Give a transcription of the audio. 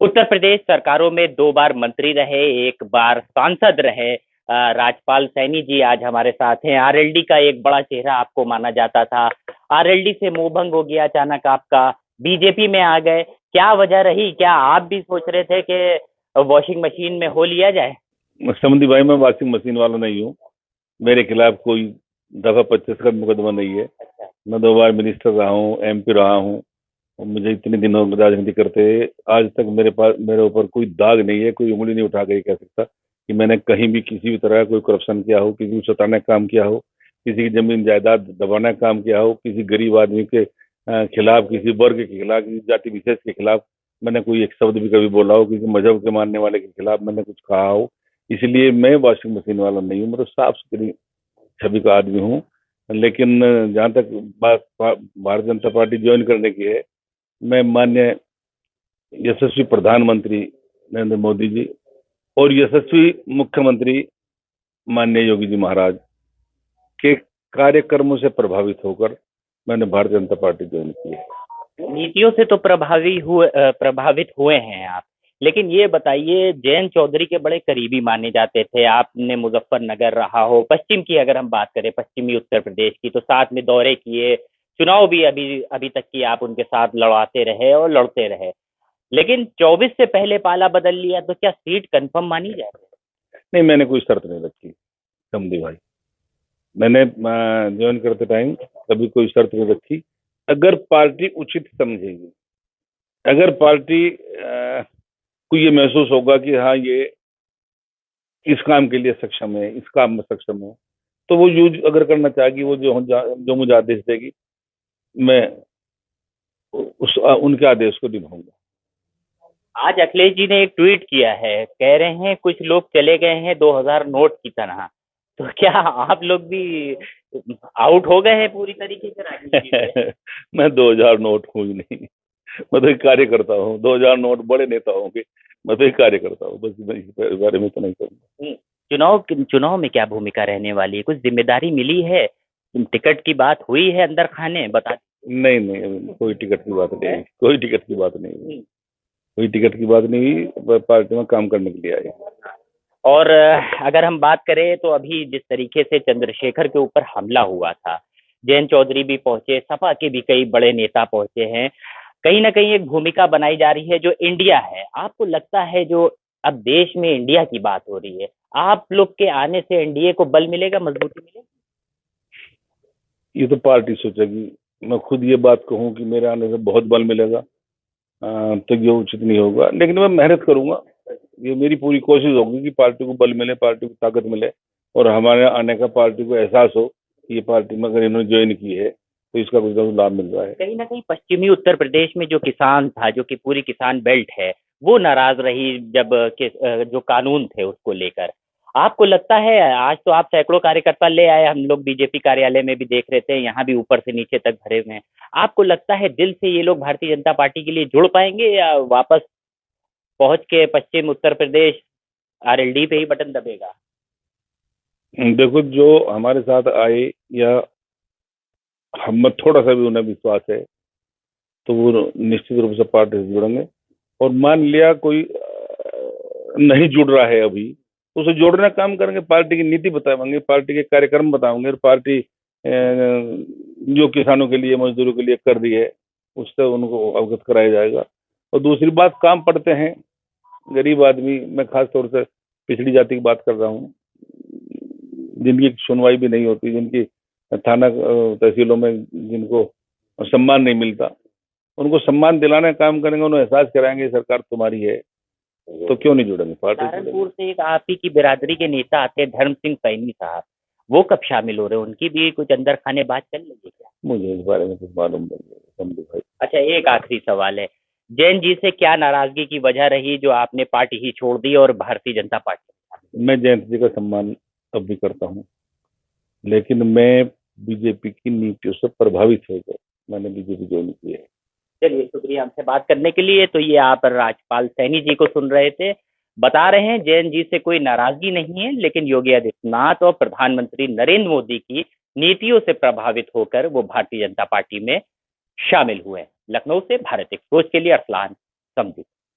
उत्तर प्रदेश सरकारों में 2 बार मंत्री रहे, एक बार सांसद रहे। राजपाल सैनी जी आज हमारे साथ हैं। आरएलडी का एक बड़ा चेहरा आपको माना जाता था, आरएलडी से मोहभंग हो गया, अचानक आपका बीजेपी में आ गए। क्या वजह रही? क्या आप भी सोच रहे थे कि वॉशिंग मशीन में हो लिया जाए? समझी भाई, मैं वॉशिंग मशीन वाला नहीं हूँ। मेरे खिलाफ कोई दफा 25 का मुकदमा नहीं है। मैं 2 बार मिनिस्टर रहा हूँ, एमपी रहा हूँ। और मुझे इतने दिनों राजनीति करते आज तक मेरे ऊपर कोई दाग नहीं है। कोई उंगली नहीं उठा के कह सकता कि मैंने कहीं भी किसी भी तरह कोई करप्शन किया हो, किसी को सताने का काम किया हो, किसी की जमीन जायदाद दबाने का काम किया हो, किसी गरीब आदमी के खिलाफ, किसी वर्ग के खिलाफ, किसी जाति विशेष के खिलाफ मैंने कोई एक शब्द भी कभी बोला हो, किसी मजहब के मानने वाले के खिलाफ मैंने कुछ कहा हो। इसलिए मैं वॉशिंग मशीन वाला नहीं हूँ। मतलब साफ सुथरी छवि का आदमी हूँ। लेकिन जहाँ तक बात भारतीय जनता पार्टी ज्वाइन करने की है, मैं माननीय यशस्वी प्रधानमंत्री नरेंद्र मोदी जी और यशस्वी मुख्यमंत्री माननीय योगी जी महाराज के कार्यक्रमों से प्रभावित होकर मैंने भारतीय जनता पार्टी ज्वाइन की है। नीतियों से तो प्रभावित हुए हैं आप, लेकिन ये बताइए, जयंत चौधरी के बड़े करीबी माने जाते थे। आपने मुजफ्फरनगर रहा हो, पश्चिम की अगर हम बात करें, पश्चिमी उत्तर प्रदेश की, तो साथ में दौरे किए, चुनाव भी अभी अभी तक की आप उनके साथ लड़ाते रहे और लड़ते रहे। लेकिन 24 से पहले पाला बदल लिया, तो क्या सीट कंफर्म मानी जाए? नहीं, मैंने कोई शर्त नहीं रखी समझी भाई। मैंने ज्वाइन करते टाइम कभी कोई शर्त नहीं रखी। अगर पार्टी उचित समझेगी, अगर पार्टी को ये महसूस होगा कि हाँ ये इस काम के लिए सक्षम है, इस काम में सक्षम है, तो वो यूज अगर करना चाहेगी, वो जो मुझे आदेश देगी, मैं उनके आदेश को निभाऊंगा। आज अखिलेश जी ने एक ट्वीट किया है, कह रहे हैं कुछ लोग चले गए हैं 2000 नोट की तरह। तो क्या आप लोग भी आउट हो गए हैं पूरी तरीके से राजनीति से? मैं 2000 नोट हूँ ही नहीं। मैं तो एक कार्यकर्ता हूँ। 2000 नोट बड़े नेता होंगे, मैं तो एक कार्यकर्ता हूँ। बस मैं इस बारे में तो नहीं करूँगा। चुनाव में क्या भूमिका रहने वाली है? कुछ जिम्मेदारी मिली है? टिकट की बात हुई है अंदर खाने? बता। नहीं नहीं, कोई टिकट की बात नहीं, कोई टिकट की बात नहीं, कोई टिकट की बात नहीं हुई। पार्टी में काम करने के लिए आए। और अगर हम बात करें तो अभी जिस तरीके से चंद्रशेखर के ऊपर हमला हुआ था, जयंत चौधरी भी पहुंचे, सपा के भी कई बड़े नेता पहुंचे हैं, कहीं ना कहीं एक भूमिका बनाई जा रही है जो इंडिया है। आपको लगता है जो अब देश में इंडिया की बात हो रही है, आप लोग के आने से एनडीए को बल मिलेगा, मजबूती मिलेगी? ये तो पार्टी सोचेगी। मैं खुद ये बात कहूँ कि मेरे आने से बहुत बल मिलेगा तो ये उचित नहीं होगा। लेकिन मैं मेहनत करूंगा। ये मेरी पूरी कोशिश होगी कि पार्टी को बल मिले, पार्टी को ताकत मिले, और हमारे आने का पार्टी को एहसास हो कि ये पार्टी में अगर इन्होंने ज्वाइन की है तो इसका कुछ ना कुछ लाभ मिल रहा है। कहीं ना कहीं पश्चिमी उत्तर प्रदेश में जो किसान था, जो कि पूरी किसान बेल्ट है, वो नाराज रही जब जो कानून थे उसको लेकर। आपको लगता है, आज तो आप सैकड़ों कार्यकर्ता ले आए, हम लोग बीजेपी कार्यालय में भी देख रहे थे, यहाँ भी ऊपर से नीचे तक भरे हुए हैं, आपको लगता है दिल से ये लोग भारतीय जनता पार्टी के लिए जुड़ पाएंगे, या वापस पहुंच के पश्चिम उत्तर प्रदेश आरएलडी पे ही बटन दबेगा? देखो, जो हमारे साथ आए या हम थोड़ा सा भी उन्हें विश्वास है तो वो निश्चित रूप से पार्टी से जुड़ेंगे। और मान लिया कोई नहीं जुड़ रहा है अभी, तो उसे जोड़ने का काम करेंगे। पार्टी की नीति बताएंगे, पार्टी के कार्यक्रम बताएंगे, और पार्टी जो किसानों के लिए, मजदूरों के लिए कर रही है उससे उनको अवगत कराया जाएगा। और दूसरी बात, काम पड़ते हैं गरीब आदमी, मैं खास तौर से पिछड़ी जाति की बात कर रहा हूँ, जिनकी सुनवाई भी नहीं होती, जिनकी थाना तहसीलों में जिनको सम्मान नहीं मिलता, उनको सम्मान दिलाने का काम करेंगे, उन्हें एहसास कराएंगे सरकार तुम्हारी है, तो क्यों नहीं जुड़ेंगे पार्टी? सहारनपुर से एक आप ही की बिरादरी के नेता आते हैं, धर्म सिंह सैनी साहब, वो कब शामिल हो रहे हैं? उनकी भी कुछ अंदर खाने बात चल रही है क्या? मुझे इस बारे में कुछ मालूम नहीं है भाई। अच्छा, एक आखिरी सवाल है, जैन जी से क्या नाराजगी की वजह रही जो आपने पार्टी ही छोड़ दी और भारतीय जनता पार्टी? मैं जयंत जी का सम्मान अब भी करता हूँ, लेकिन मैं बीजेपी की नीतियों से प्रभावित हो गया, मैंने बीजेपी ज्वाइन की है। चलिए, शुक्रिया हमसे बात करने के लिए। तो ये आप राजपाल सैनी जी को सुन रहे थे, बता रहे हैं जैन जी से कोई नाराजगी नहीं है, लेकिन योगी आदित्यनाथ और प्रधानमंत्री नरेंद्र मोदी की नीतियों से प्रभावित होकर वो भारतीय जनता पार्टी में शामिल हुए। लखनऊ से भारत एक्सप्रेस के लिए अरसलान समझी।